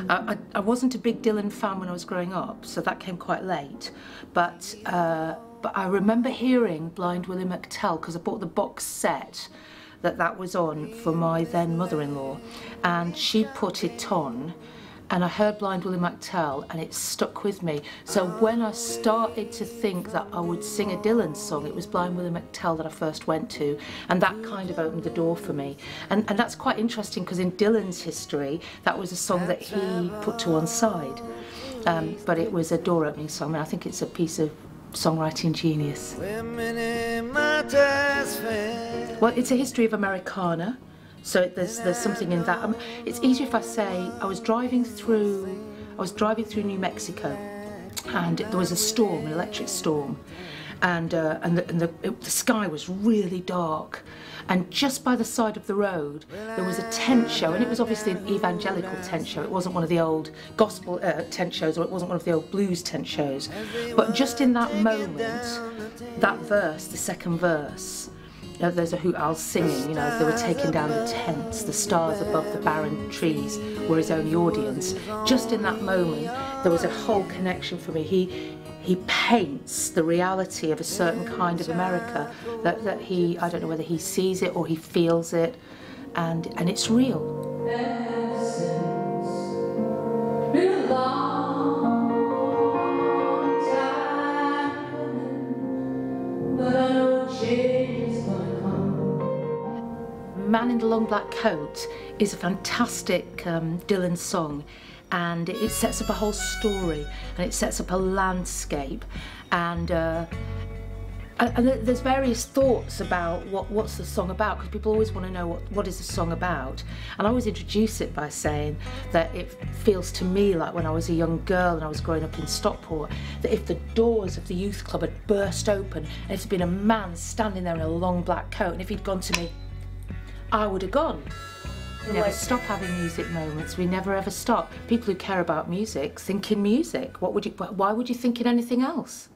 I wasn't a big Dylan fan when I was growing up, so that came quite late. But I remember hearing Blind Willie McTell, because I bought the box set that was on for my then mother-in-law, and she put it on, and I heard Blind Willie McTell, and it stuck with me. So when I started to think that I would sing a Dylan song, it was Blind Willie McTell that I first went to, and that kind of opened the door for me. And that's quite interesting, because in Dylan's history, that was a song that he put to one side. But it was a door-opening song, and I think it's a piece of songwriting genius. Well, it's a history of Americana, so there's something in that. It's easier if I say I was driving through New Mexico, and there was a storm, an electric storm, and the sky was really dark, and just by the side of the road there was a tent show, and it was obviously an evangelical tent show. It wasn't one of the old gospel tent shows, or it wasn't one of the old blues tent shows. But just in that moment, that verse, the second verse, there's a hoot owl singing, as they were taking down the tents, the stars above the barren trees were his only audience. Just in that moment, there was a whole connection for me. He paints the reality of a certain kind of America that I don't know whether he sees it or he feels it, and it's real. Man in the Long Black Coat is a fantastic Dylan song, and it sets up a whole story, and it sets up a landscape, and there's various thoughts about what's the song about, because people always want to know what is the song about, and I always introduce it by saying that it feels to me like when I was a young girl and I was growing up in Stockport, that if the doors of the youth club had burst open and if there'd been a man standing there in a long black coat, and if he'd gone to me, I would have gone. We never stop having music moments. We never ever stop. People who care about music think in music. Why would you think in anything else?